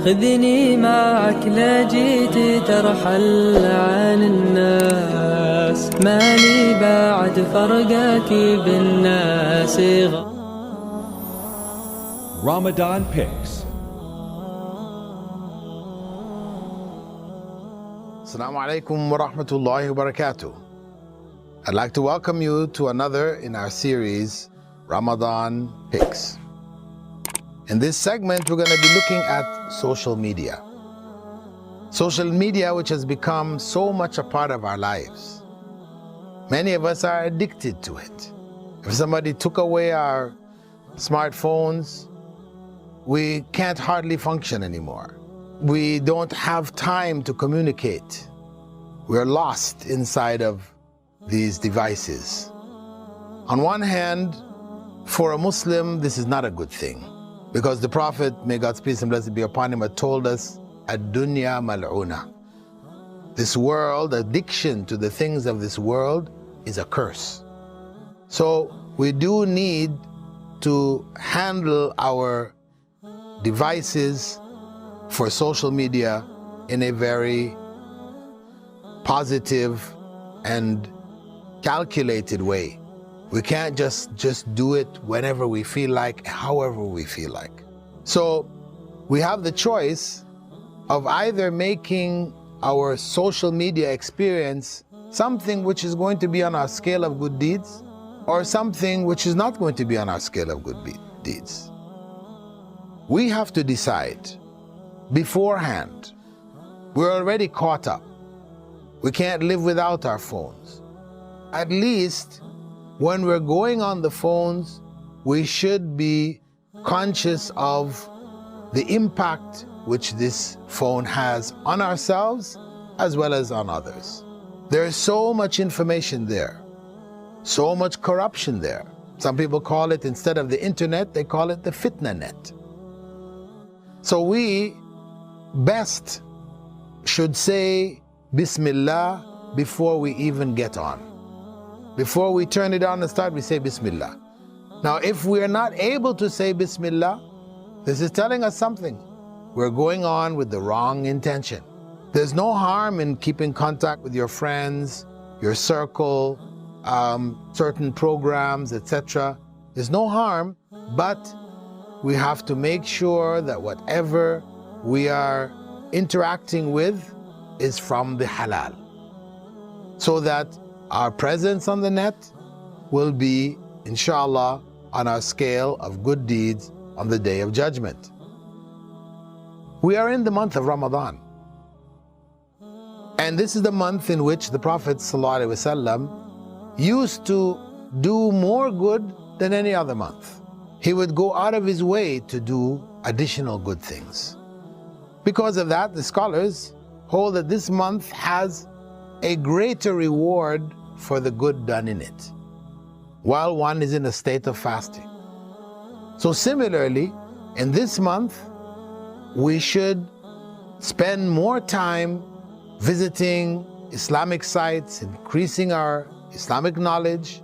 خذني معك لجيت ترحل عن الناس، مالي بعد فرقك بالناس. Ramadan Picks. Assalamu alaikum wa rahmatullahi wa barakatuh. I'd like to welcome you to another in our series, Ramadan Picks. In this segment, we're going to be looking at social media. Social media, which has become so much a part of our lives. Many of us are addicted to it. If somebody took away our smartphones, we can't hardly function anymore. We don't have time to communicate. We're lost inside of these devices. On one hand, for a Muslim, this is not a good thing, because the Prophet, may God's peace and blessing be upon him, had told us, ad-dunya mal'una. This world, addiction to the things of this world, is a curse. So we do need to handle our devices for social media in a very positive and calculated way. We can't just do it whenever we feel like, however we feel like. So we have the choice of either making our social media experience something which is going to be on our scale of good deeds, or something which is not going to be on our scale of good deeds. We have to decide beforehand. We're already caught up. We can't live without our phones. At least when we're going on the phones, we should be conscious of the impact which this phone has on ourselves as well as on others. There is so much information there, so much corruption there. Some people call it, instead of the internet, they call it the fitna net. So we best should say bismillah before we even get on. Before we turn it on and start, we say bismillah. Now, if we are not able to say bismillah, this is telling us something. We're going on with the wrong intention. There's no harm in keeping contact with your friends, your circle, certain programs, etc. There's no harm, but we have to make sure that whatever we are interacting with is from the halal, so that our presence on the net will be, inshallah, on our scale of good deeds on the Day of Judgment. We are in the month of Ramadan. And this is the month in which the Prophet ﷺ used to do more good than any other month. He would go out of his way to do additional good things. Because of that, the scholars hold that this month has a greater reward for the good done in it, while one is in a state of fasting. So similarly, in this month, we should spend more time visiting Islamic sites, increasing our Islamic knowledge,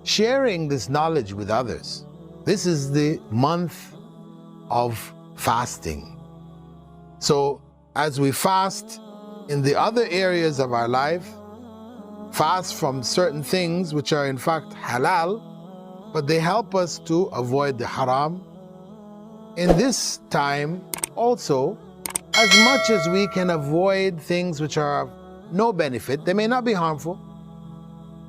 sharing this knowledge with others. This is the month of fasting. So as we fast in the other areas of our life, fast from certain things which are in fact halal, but they help us to avoid the haram. In this time also, as much as we can avoid things which are of no benefit, they may not be harmful,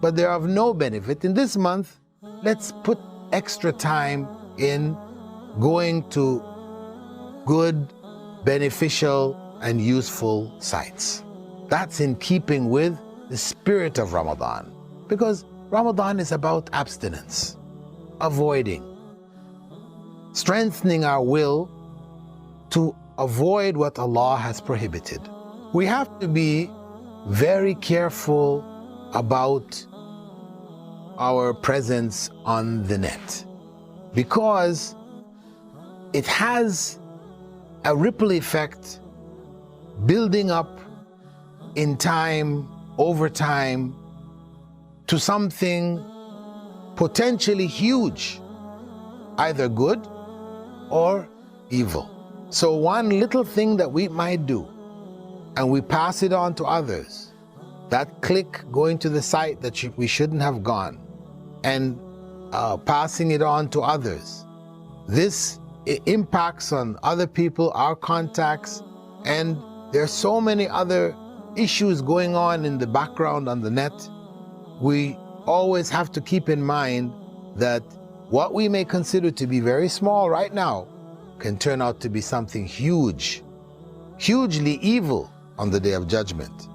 but they're of no benefit. In this month, let's put extra time in going to good, beneficial, and useful sites. That's in keeping with the spirit of Ramadan, because Ramadan is about abstinence, avoiding, strengthening our will to avoid what Allah has prohibited. We have to be very careful about our presence on the net, because it has a ripple effect building up in time, over time, to something potentially huge, either good or evil. So one little thing that we might do, and we pass it on to others, that click going to the site that we shouldn't have gone, and passing it on to others, this impacts on other people, our contacts, and there are so many other issues going on in the background on the net. We always have to keep in mind that what we may consider to be very small right now can turn out to be something huge, hugely evil on the Day of Judgment.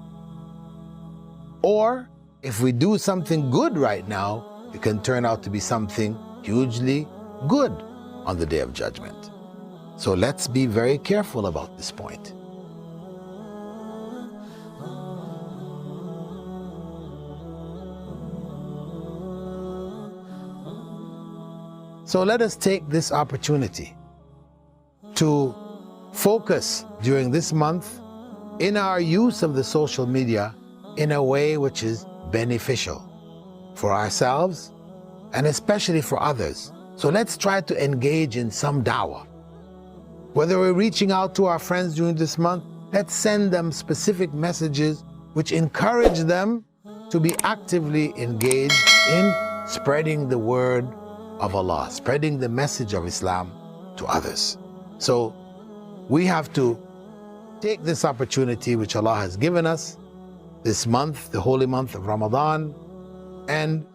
Or if we do something good right now, it can turn out to be something hugely good on the Day of Judgment. So let's be very careful about this point. So let us take this opportunity to focus during this month in our use of the social media in a way which is beneficial for ourselves and especially for others. So let's try to engage in some dawah. Whether we're reaching out to our friends during this month, let's send them specific messages which encourage them to be actively engaged in spreading the word of Allah, spreading the message of Islam to others. So we have to take this opportunity which Allah has given us this month, the holy month of Ramadan, and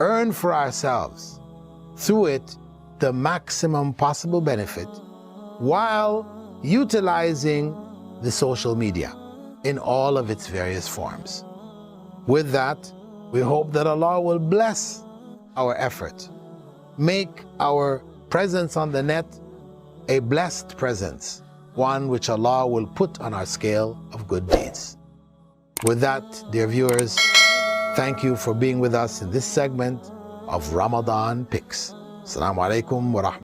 earn for ourselves through it the maximum possible benefit while utilizing the social media in all of its various forms. With that, we hope that Allah will bless our effort, make our presence on the net a blessed presence, one which Allah will put on our scale of good deeds. With that, dear viewers, thank you for being with us in this segment of Ramadan Picks. Assalamu alaikum wa rahmatullahi.